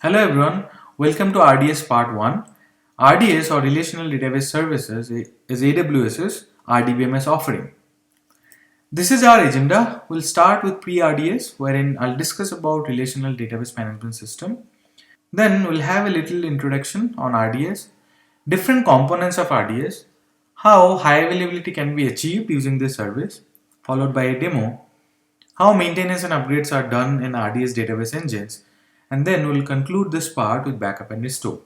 Hello everyone, welcome to RDS Part 1. RDS or Relational Database Services is AWS's RDBMS offering. This is our agenda. We'll start with pre-RDS wherein I'll discuss about Relational Database Management System. Then we'll have a little introduction on RDS, different components of RDS, how high availability can be achieved using this service, followed by a demo, how maintenance and upgrades are done in RDS database engines, and then we'll conclude this part with backup and restore.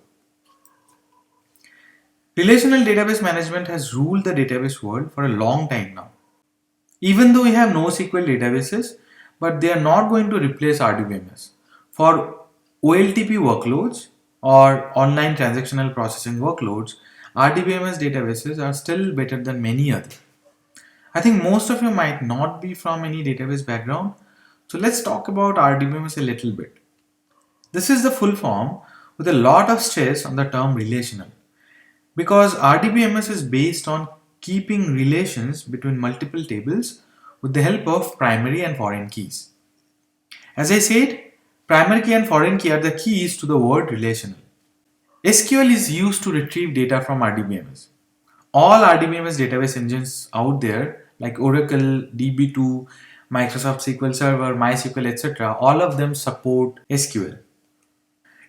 Relational database management has ruled the database world for a long time now. Even though we have NoSQL databases, but they are not going to replace RDBMS. For OLTP workloads or online transactional processing workloads, RDBMS databases are still better than many others. I think most of you might not be from any database background, so let's talk about RDBMS a little bit. This is the full form with a lot of stress on the term relational, because RDBMS is based on keeping relations between multiple tables with the help of primary and foreign keys. As I said, primary key and foreign key are the keys to the word relational. SQL is used to retrieve data from RDBMS. All RDBMS database engines out there like Oracle, DB2, Microsoft SQL Server, MySQL, etc., all of them support SQL.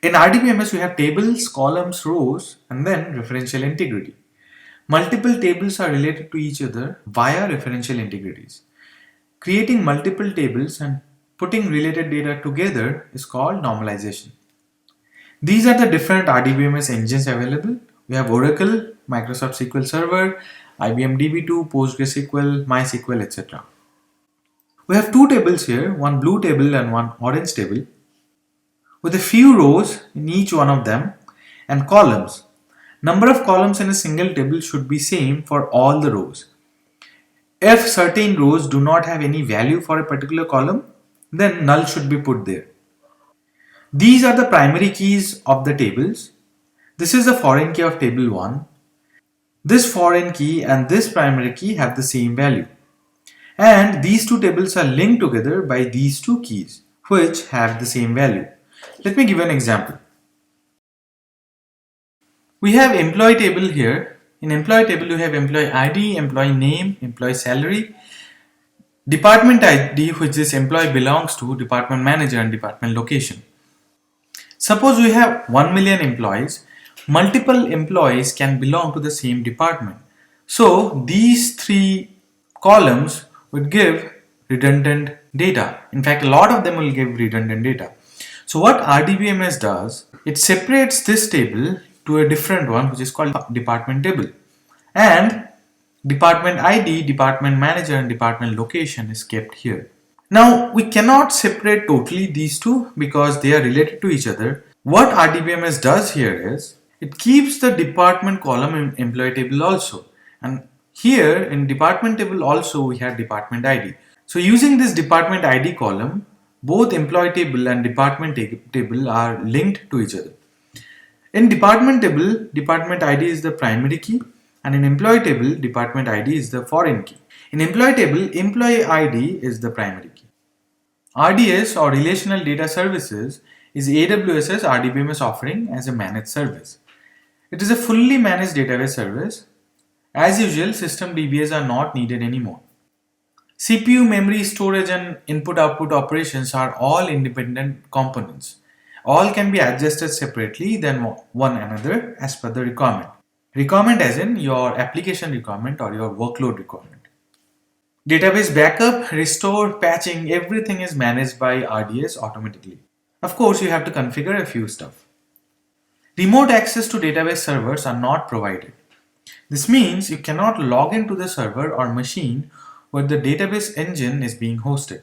In RDBMS, we have tables, columns, rows, and then referential integrity. Multiple tables are related to each other via referential integrities. Creating multiple tables and putting related data together is called normalization. These are the different RDBMS engines available. We have Oracle, Microsoft SQL Server, IBM DB2, PostgreSQL, MySQL, etc. We have two tables here, one blue table and one orange table, with a few rows in each one of them and columns. Number of columns in a single table should be same for all the rows. If certain rows do not have any value for a particular column, then null should be put there. These are the primary keys of the tables. This is the foreign key of table 1. This foreign key and this primary key have the same value. And these two tables are linked together by these two keys, which have the same value. Let me give an example. We have employee table here. In employee table, you have employee ID, employee name, employee salary, department ID, which this employee belongs to, department manager, and department location. Suppose we have 1 million employees. Multiple employees can belong to the same department. So these three columns would give redundant data. In fact, a lot of them will give redundant data. So what RDBMS does, it separates this table to a different one, which is called department table. And department ID, department manager, and department location is kept here. Now, we cannot separate totally these two because they are related to each other. What RDBMS does here is, it keeps the department column in employee table also. And here in department table also we have department ID. So using this department ID column, both employee table and department table are linked to each other. In department table, department ID is the primary key, and in employee table, department ID is the foreign key. In employee table, employee ID is the primary key. RDS or Relational Data Services is AWS's RDBMS offering as a managed service. It is a fully managed database service. As usual, system DBAs are not needed anymore. CPU, memory, storage, and input-output operations are all independent components. All can be adjusted separately than one another as per the requirement. Requirement as in your application requirement or your workload requirement. Database backup, restore, patching, everything is managed by RDS automatically. Of course, you have to configure a few stuff. Remote access to database servers are not provided. This means you cannot log into the server or machine where the database engine is being hosted.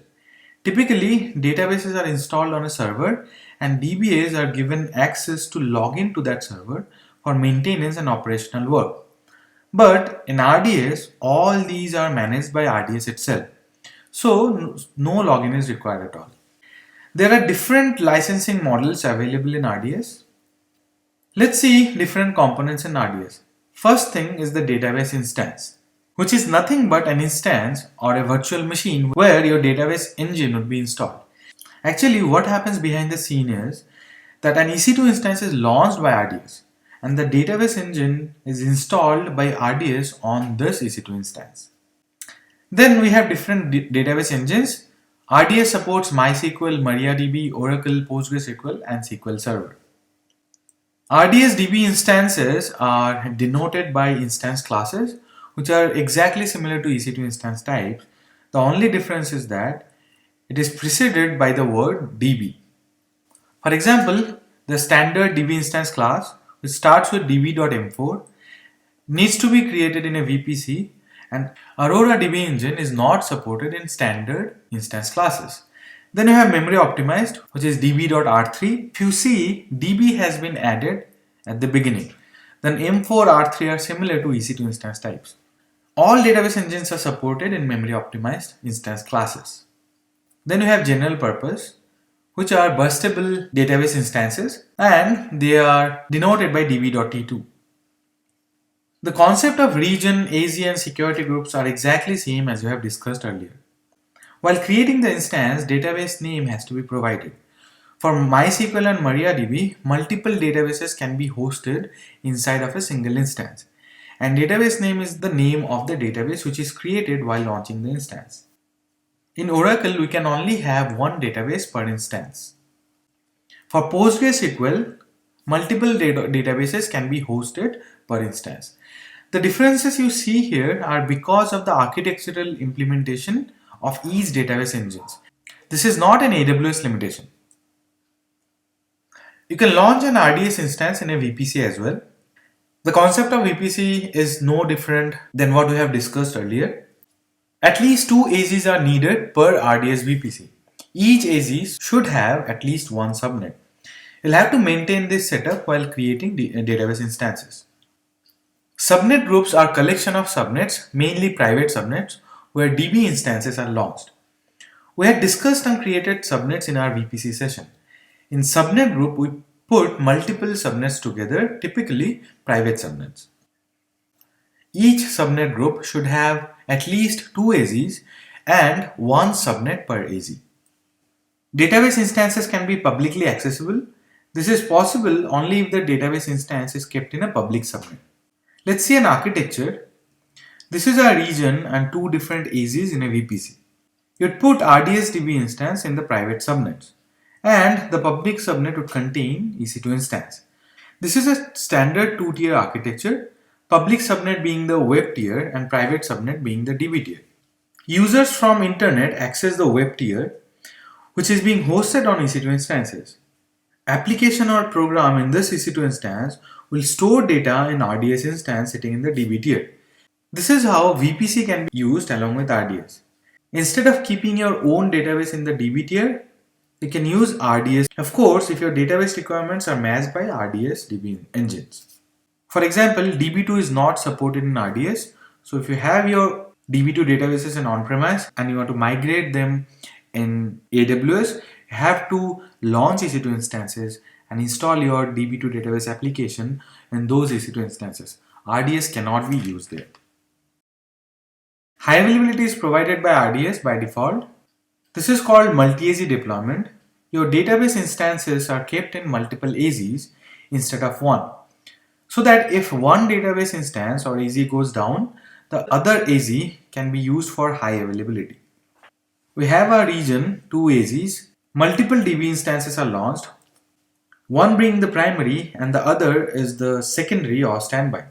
Typically, databases are installed on a server and DBAs are given access to log into that server for maintenance and operational work. But in RDS, all these are managed by RDS itself. So no login is required at all. There are different licensing models available in RDS. Let's see different components in RDS. First thing is the database instance, which is nothing but an instance or a virtual machine where your database engine would be installed. Actually, what happens behind the scene is that an EC2 instance is launched by RDS and the database engine is installed by RDS on this EC2 instance. Then we have different database engines. RDS supports MySQL, MariaDB, Oracle, PostgreSQL, and SQL Server. RDS DB instances are denoted by instance classes, which are exactly similar to EC2 instance types. The only difference is that it is preceded by the word DB. For example, the standard DB instance class, which starts with db.m4, needs to be created in a VPC, and Aurora DB engine is not supported in standard instance classes. Then you have memory optimized, which is db.r3. If you see, db has been added at the beginning. Then m4, r3 are similar to EC2 instance types. All database engines are supported in memory optimized instance classes. Then you have general purpose, which are burstable database instances, and they are denoted by db.t2. The concept of region, AZ, and security groups are exactly same as we have discussed earlier. While creating the instance, database name has to be provided. For MySQL and MariaDB, multiple databases can be hosted inside of a single instance. And database name is the name of the database which is created while launching the instance. In Oracle, we can only have one database per instance. For PostgreSQL, multiple databases can be hosted per instance. The differences you see here are because of the architectural implementation of each database engines. This is not an AWS limitation. You can launch an RDS instance in a VPC as well. The concept of VPC is no different than what we have discussed earlier. At least 2 AZs are needed per RDS VPC. Each AZ should have at least one subnet. You'll have to maintain this setup while creating database instances. Subnet groups are a collection of subnets, mainly private subnets, where DB instances are launched. We had discussed and created subnets in our VPC session. In subnet group, we put multiple subnets together, typically private subnets. Each subnet group should have at least 2 AZs and one subnet per AZ. Database instances can be publicly accessible. This is possible only if the database instance is kept in a public subnet. Let's see an architecture. This is a region and 2 different AZs in a VPC. You'd put RDS DB instance in the private subnets, and the public subnet would contain EC2 instance. This is a standard 2-tier architecture, public subnet being the web tier and private subnet being the DB tier. Users from internet access the web tier, which is being hosted on EC2 instances. Application or program in this EC2 instance will store data in RDS instance sitting in the DB tier. This is how VPC can be used along with RDS. Instead of keeping your own database in the DB tier, you can use RDS. Of course, if your database requirements are matched by RDS DB engines. For example, DB2 is not supported in RDS. So if you have your DB2 databases in on-premise and you want to migrate them in AWS, you have to launch EC2 instances and install your DB2 database application in those EC2 instances. RDS cannot be used there. High availability is provided by RDS by default. This is called multi-AZ deployment. Your database instances are kept in multiple AZs instead of one, so that if one database instance or AZ goes down, the other AZ can be used for high availability. We have our region, 2 AZs. Multiple DB instances are launched, one being the primary and the other is the secondary or standby.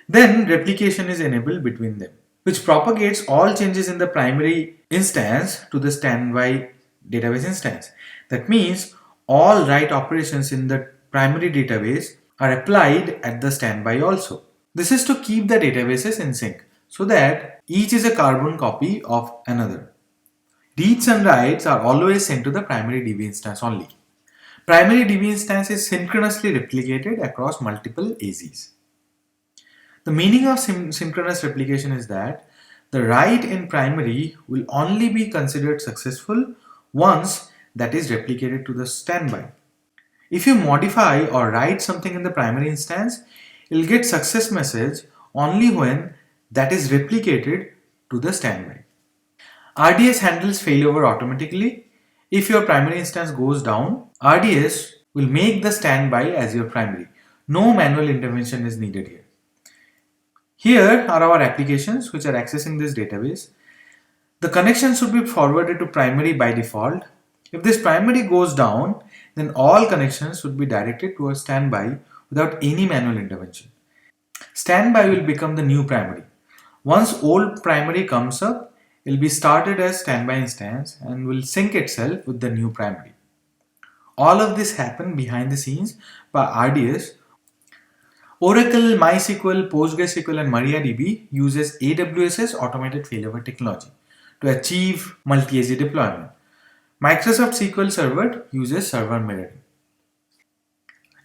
Then replication is enabled between them, which propagates all changes in the primary instance to the standby database instance. That means all write operations in the primary database are applied at the standby also. This is to keep the databases in sync so that each is a carbon copy of another. Reads and writes are always sent to the primary DB instance only. Primary DB instance is synchronously replicated across multiple AZs. The meaning of synchronous replication is that the write in primary will only be considered successful once that is replicated to the standby. If you modify or write something in the primary instance, you'll get success message only when that is replicated to the standby. RDS handles failover automatically. If your primary instance goes down, RDS will make the standby as your primary. No manual intervention is needed here. Here are our applications which are accessing this database. The connection should be forwarded to primary by default. If this primary goes down, then all connections should be directed towards standby without any manual intervention. Standby will become the new primary. Once old primary comes up, it will be started as standby instance and will sync itself with the new primary. All of this happen behind the scenes by RDS. Oracle, MySQL, PostgreSQL and MariaDB uses AWS's automated failover technology to achieve multi-AZ deployment. Microsoft SQL Server uses server mirroring.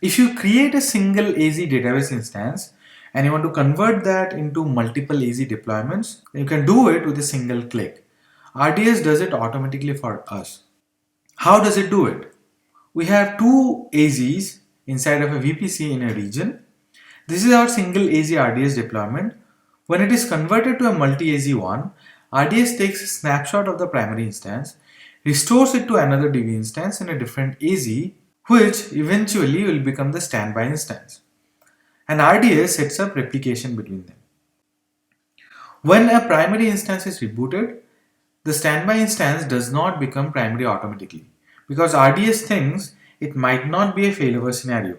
If you create a single AZ database instance and you want to convert that into multiple AZ deployments, you can do it with a single click. RDS does it automatically for us. How does it do it? We have two AZs inside of a VPC in a region. This is our single AZ RDS deployment. When it is converted to a multi-AZ one, RDS takes a snapshot of the primary instance, restores it to another DB instance in a different AZ, which eventually will become the standby instance. And RDS sets up replication between them. When a primary instance is rebooted, the standby instance does not become primary automatically because RDS thinks it might not be a failover scenario.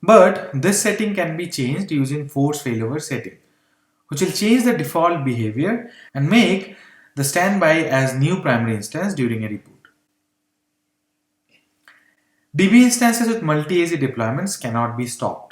But this setting can be changed using force failover setting, which will change the default behavior and make the standby as new primary instance during a reboot. DB instances with multi-AZ deployments cannot be stopped.